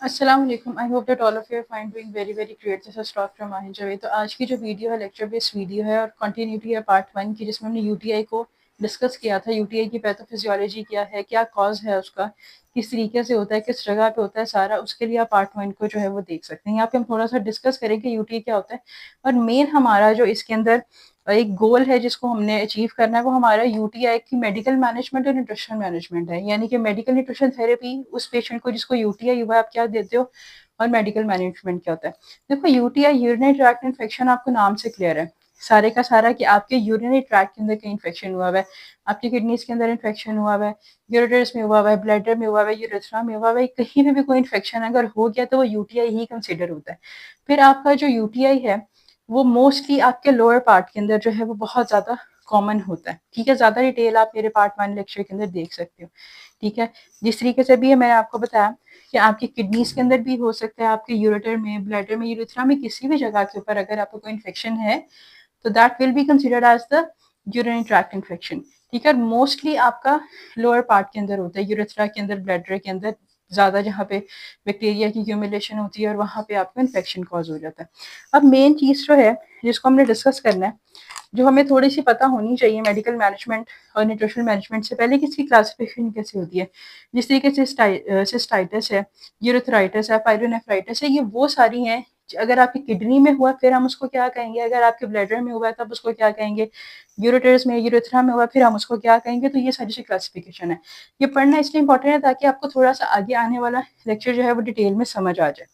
अस्सलाम वालेकुम। I hope that all of you are fine, doing very very great. This is talk from Mahir Javed. तो आज की जो वीडियो है लेक्चर बेस्ड वीडियो है और कंटिन्यूटी है पार्ट 1 की, जिसमें हमने यूटीआई को डिस्कस किया था। यूटीआई की पैथोफिजियोलॉजी क्या है, क्या कॉज है उसका, किस तरीके से होता है, किस जगह पे होता है, सारा उसके लिए आप पार्ट 1 को जो है वो देख सकते हैं। यहाँ पे हम थोड़ा सा डिस्कस करेंगे यूटीआई क्या होता है, और मेन हमारा जो इसके अंदर एक गोल है जिसको हमने अचीव करना है, वो हमारा यूटीआई की मेडिकल मैनेजमेंट और न्यूट्रिशन मैनेजमेंट है। यानी कि मेडिकल न्यूट्रिशन थेरेपी उस पेशेंट को जिसको यूटीआई हुआ है आप क्या देते हो, और मेडिकल मैनेजमेंट क्या होता है। देखो, यूटीआई यूरिनरी ट्रैक्ट इन्फेक्शन आपको नाम से क्लियर है सारे का सारा कि आपके यूरिनरी ट्रैक्ट के अंदर कहीं इन्फेक्शन हुआ है, आपकी किडनीज के अंदर इन्फेक्शन हुआ है, यूरेटर्स में हुआ है, ब्लैडर में हुआ है, यूरेथ्रा में हुआ है, कहीं पे भी कोई इन्फेक्शन अगर हो गया तो वो यूटीआई ही कंसिडर होता है। फिर आपका जो यूटीआई है वो मोस्टली आपके लोअर पार्ट के अंदर जो है वो बहुत ज़्यादा कॉमन होता है। ठीक है, ज़्यादा डिटेल आप मेरे पार्ट 1 लेक्चर के अंदर देख सकते हो। ठीक है, जिस तरीके से भी है मैंने आपको बताया कि आपकी किडनीज के अंदर भी हो सकता है, आपके यूरेटर में, ब्लैडर में, यूरेथ्रा में, किसी भी जगह के ऊपर अगर आपको कोई इन्फेक्शन है तो that will be considered as the urinary tract infection. ठीक है, मोस्टली आपका लोअर पार्ट के अंदर होता है, यूरेथ्रा के अंदर, ब्लैडर के अंदर ज़्यादा, जहाँ पे बैक्टीरिया की एक्यूमुलेशन होती है और वहाँ पे आपको इन्फेक्शन कॉज हो जाता है। अब मेन चीज़ जो है जिसको हमने डिस्कस करना है, जो हमें थोड़ी सी पता होनी चाहिए मेडिकल मैनेजमेंट और न्यूट्रिशन मैनेजमेंट से पहले, कि इसकी क्लासिफिकेशन कैसे होती है। जिस तरीके से सिस्टाइटिस है, यूरेथ्राइटिस है, पायरोनेफ्राइटिस है, ये वो सारी हैं। अगर आपकी किडनी में हुआ फिर हम उसको क्या कहेंगे, अगर आपके ब्लैडर में हुआ तब उसको क्या कहेंगे, यूरेटर्स में, यूरेथ्रा में हुआ फिर हम उसको क्या कहेंगे। तो ये सारी सी क्लासिफिकेशन है। ये पढ़ना इसलिए इंपॉर्टेंट है ताकि आपको थोड़ा सा आगे आने वाला लेक्चर जो है वो डिटेल में समझ आ जाए।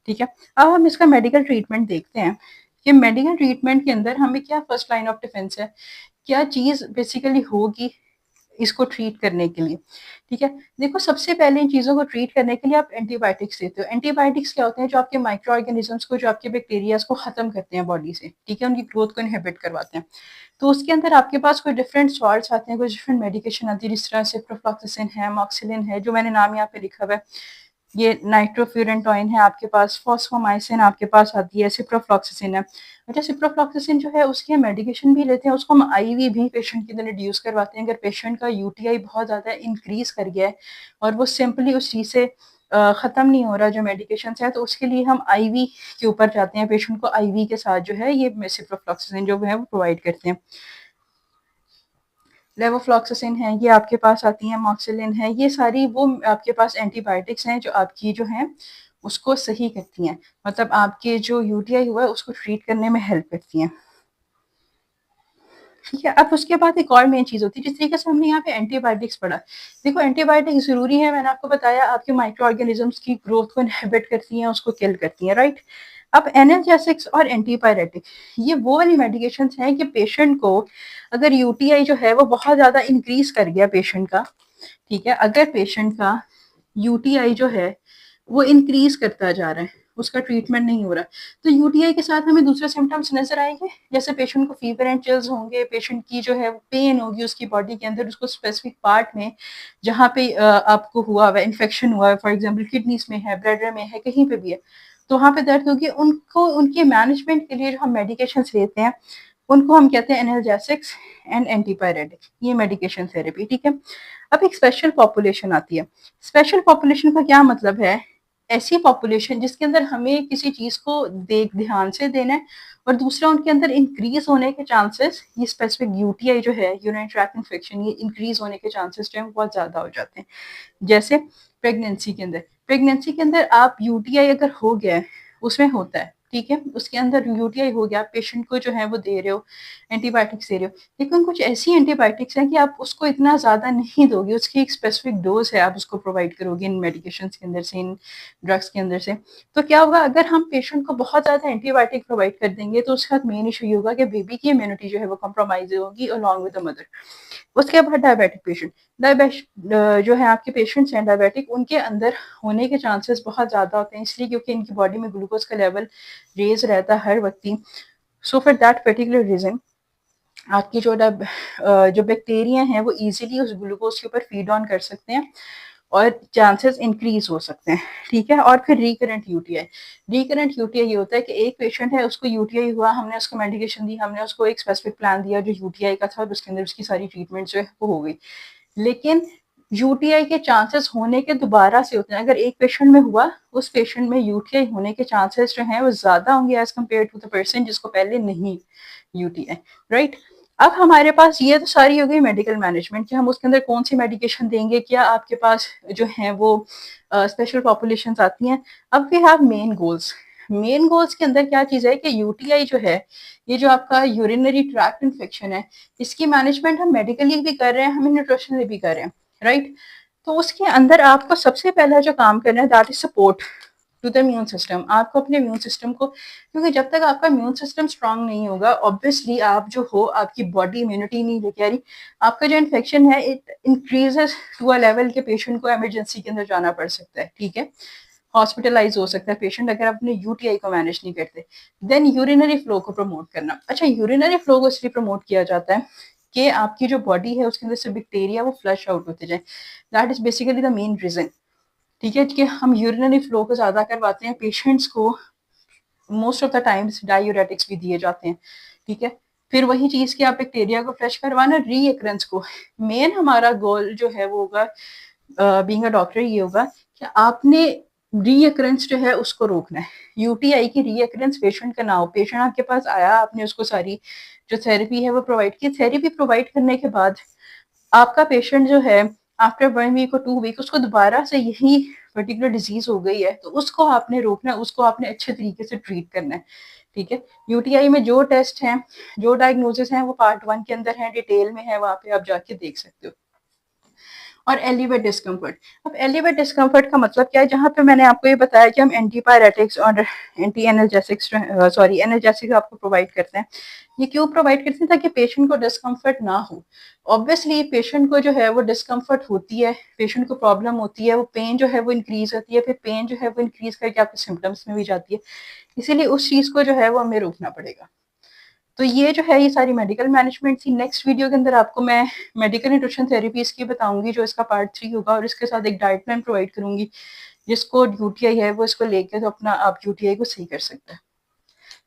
ठीक है, अब हम इसका मेडिकल ट्रीटमेंट देखते हैं कि मेडिकल ट्रीटमेंट के अंदर हमें क्या फर्स्ट लाइन ऑफ डिफेंस है, क्या चीज़ बेसिकली होगी इसको ट्रीट करने के लिए। ठीक है, देखो, सबसे पहले इन चीज़ों को ट्रीट करने के लिए आप एंटीबायोटिक्स देते हो। एंटीबायोटिक्स क्या होते हैं, जो आपके माइक्रो ऑर्गेनिजम्स को, जो आपके बैक्टीरियाज को खत्म करते हैं बॉडी से। ठीक है, उनकी ग्रोथ को इनहिबिट करवाते हैं। तो उसके अंदर आपके पास कोई डिफरेंट सॉल्ट्स आते हैं, कोई डिफरेंट मेडिकेशन आती है, जिस तरह से प्रोफ्लॉक्सासिन है, अमोक्सिलिन है, जो मैंने नाम यहाँ पे लिखा हुआ है, ये नाइट्रोफ्यूरेंटॉइन है आपके पास, फॉस्फोमाइसिन आपके पास आती है, सिप्रोफ्लॉक्सासिन है। अच्छा, सिप्रोफ्लॉक्सासिन जो है उसकी हम मेडिकेशन भी लेते हैं, उसको हम आईवी भी पेशेंट के अंदर इंड्यूस करवाते हैं। अगर पेशेंट का यूटीआई बहुत ज़्यादा इंक्रीज कर गया है और वो सिंपली उस चीज़ से ख़त्म नहीं हो रहा जो मेडिकेशन है, तो उसके लिए हम आईवी के ऊपर जाते हैं। पेशेंट को आईवी के साथ जो है ये सिप्रोफ्लॉक्सासिन जो है वो प्रोवाइड करते हैं। लेवोफ्लॉक्सासिन है, ये आपके पास आती हैं, मॉक्सिलिन है, ये सारी वो आपके पास एंटीबायोटिक्स हैं जो आपकी जो हैं उसको सही करती हैं, मतलब आपके जो यूटीआई हुआ है उसको ट्रीट करने में हेल्प करती हैं। ठीक है, अब उसके बाद एक और मेन चीज़ होती है, जिस तरीके से हमने यहाँ पे एंटीबायोटिक्स पढ़ा। देखो, एंटीबायोटिक ज़रूरी है, मैंने आपको बताया, आपके माइक्रो ऑर्गेनिजम्स की ग्रोथ को इनहिबिट करती हैं, उसको किल करती हैं, राइट। अब एनाल्जेसिक्स और एंटीपायरेटिक, ये वो वाली मेडिकेशन हैं कि पेशेंट को अगर यूटीआई जो है वो बहुत ज़्यादा इंक्रीज कर गया पेशेंट का, ठीक है, अगर पेशेंट का यूटीआई जो है वो इंक्रीज करता जा रहा है, उसका ट्रीटमेंट नहीं हो रहा, तो यूटीआई के साथ हमें दूसरे सिम्टम्स नजर आएंगे। जैसे पेशेंट को फीवर एंड चिल्स होंगे, पेशेंट की जो है पेन होगी उसकी बॉडी के अंदर, उसको स्पेसिफिक पार्ट में जहाँ पे आपको हुआ हुआ इन्फेक्शन हुआ है, फॉर एग्जाम्पल किडनीज में है, ब्लैडर में है, कहीं पे भी है, तो वहाँ पे दर्द होगी। उनको उनके मैनेजमेंट के लिए जो हम मेडिकेशन लेते हैं उनको हम कहते हैं एनाल्जेसिक्स एंड एंटीपायरेटिक, ये मेडिकेशन थेरेपी। ठीक है, अब एक स्पेशल पॉपुलेशन आती है। स्पेशल पॉपुलेशन का क्या मतलब है, ऐसी पॉपुलेशन जिसके अंदर हमें किसी चीज़ को देख ध्यान से देना है और दूसरा उनके अंदर इंक्रीज होने के चांसेस, ये स्पेसिफिक यूटीआई जो है, यूरिनरी ट्रैक्ट इन्फेक्शन, ये इंक्रीज होने के चांसेस जो है बहुत ज़्यादा हो जाते हैं। जैसे प्रेगनेंसी के अंदर आप यूटीआई अगर हो गया है, उसमें होता है, ठीक है, उसके अंदर यूटीआई हो गया, पेशेंट को जो है वो दे रहे हो, एंटीबायोटिक्स दे रहे हो, लेकिन कुछ ऐसी एंटीबायोटिक्स हैं कि आप उसको इतना ज़्यादा नहीं दोगे, उसकी एक स्पेसिफिक डोज है, आप उसको प्रोवाइड करोगे इन मेडिकेशन के अंदर से, इन ड्रग्स के अंदर से। तो क्या होगा, अगर हम पेशेंट को बहुत ज़्यादा एंटीबायोटिक प्रोवाइड कर देंगे तो उसके साथ मेन इशू ये होगा कि बेबी की इम्यूनिटी जो है वो कॉम्प्रोमाइज होगी अलॉन्ग विद द मदर। उसके बाद डायबिटिक पेशेंट, डायबिट जो है आपके पेशेंट्स हैं डायबिटिक, उनके अंदर होने के चांसेस बहुत ज़्यादा होते हैं, इसलिए क्योंकि इनकी बॉडी में ग्लूकोज का लेवल रेज रहता है हर वक्त ही। So for that particular reason आपकी जो बैक्टीरिया हैं वो इजीली उस ग्लूकोज के ऊपर फीड ऑन कर सकते हैं और चांसेस इंक्रीज हो सकते हैं। ठीक है, और फिर रिकरेंट यूटीआई ये होता है कि एक पेशेंट है, उसको यूटीआई हुआ, हमने उसको मेडिकेशन दी, हमने उसको एक स्पेसिफिक प्लान दिया जो यूटीआई का था और उसके अंदर उसकी सारी ट्रीटमेंट जो है वो हो गई, लेकिन यूटीआई के चांसेस होने के दोबारा से होते हैं। अगर एक पेशेंट में हुआ, उस पेशेंट में यूटीआई होने के चांसेस जो हैं वो ज्यादा होंगे as compare to the person जिसको पहले नहीं यूटीआई, राइट। अब हमारे पास ये तो सारी हो गई मेडिकल मैनेजमेंट कि हम उसके अंदर कौन सी मेडिकेशन देंगे, क्या आपके पास जो है वो स्पेशल पॉपुलेशंस आती हैं। अब we have main goals. Main goals के अंदर क्या चीज़ है कि यूटीआई जो है, ये जो आपका यूरिनरी ट्रैक्ट इन्फेक्शन है, इसकी मैनेजमेंट हम मेडिकली भी कर रहे हैं, हम न्यूट्रिशनली भी कर रहे हैं, राइट। तो उसके अंदर आपको सबसे पहला जो काम करना है that is support to the immune system. आपको अपने इम्यून सिस्टम को, क्योंकि जब तक आपका इम्यून सिस्टम स्ट्रांग नहीं होगा, ऑब्वियसली आप जो हो, आपकी बॉडी इम्यूनिटी नहीं लेके आ रही, आपका जो इन्फेक्शन है it increases to a level के पेशेंट को इमरजेंसी के अंदर जाना पड़ सकता है, ठीक है, हॉस्पिटलाइज हो सकता है पेशेंट अगर अपने यूटीआई को मैनेज नहीं करते। देन यूरिनरी फ्लो को प्रमोट करना। अच्छा, यूरिनरी फ्लो को इसलिए प्रमोट किया जाता है कि आपकी जो बॉडी है उसके अंदर से बैक्टीरिया वो फ्लश आउट होते जाए। That is basically the main reason, ठीक है, कि हम यूरिनरी फ्लो को ज्यादा करवाते हैं पेशेंट्स को। Most of the times diuretics भी दिए जाते हैं, ठीक है। फिर वही चीज कि आप बैक्टीरिया को फ्लश करवाना, रीअकरेंस को। मेन हमारा गोल जो है वो होगा बीइंग अ डॉक्टर, ये होगा कि आपने रीअकरेंस जो है उसको रोकना है। यूटीआई की रीअकरेंस पेशेंट का ना हो। पेशेंट आपके पास आया, आपने उसको सारी जो थेरेपी है वो प्रोवाइड की, थेरेपी प्रोवाइड करने के बाद आपका पेशेंट जो है आफ्टर 1 वीक और 2 वीक उसको दोबारा से यही पर्टिकुलर डिजीज हो गई है, तो उसको आपने रोकना है, उसको आपने अच्छे तरीके से ट्रीट करना है, ठीक है। यूटीआई में जो टेस्ट हैं, जो डायग्नोसिस हैं, वो पार्ट 1 के अंदर है, डिटेल में है, वहां पे आप जाके देख सकते हो। और एलिवेट डिस्कम्फर्ट। अब एलिवेट डिस्कम्फर्ट का मतलब क्या है, जहाँ पे मैंने आपको ये बताया कि हम एंटीपायरेटिक्स और एंटी एनर्जेटिक्स सॉरी एनर्जेटिक्स आपको प्रोवाइड करते हैं। ये क्यों प्रोवाइड करते हैं? ताकि पेशेंट को डिस्कम्फर्ट ना हो। ऑब्वियसली पेशेंट को जो है वो डिस्कम्फर्ट होती है, पेशेंट को प्रॉब्लम होती है, वो पेन जो है वो इंक्रीज होती है, फिर पेन जो है वो इंक्रीज करके आपके सिम्टम्स में भी जाती है। इसीलिए उस चीज को जो है वो हमें रोकना पड़ेगा। तो ये जो है ये सारी मेडिकल मैनेजमेंट थी। नेक्स्ट वीडियो के अंदर आपको मैं मेडिकल न्यूट्रिशन थेरेपीज की बताऊंगी, जो इसका पार्ट 3 होगा, और इसके साथ एक डाइट प्लान प्रोवाइड करूंगी जिसको यूटीआई है वो इसको लेके तो अपना आप यूटीआई को सही कर सकते हैं।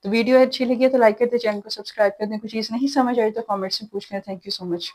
तो वीडियो अच्छी लगी है तो लाइक कर दे, चैनल को सब्सक्राइब कर दें। कुछ चीज़ नहीं समझ आई तो कमेंट्स में पूछ लें। Thank you so much.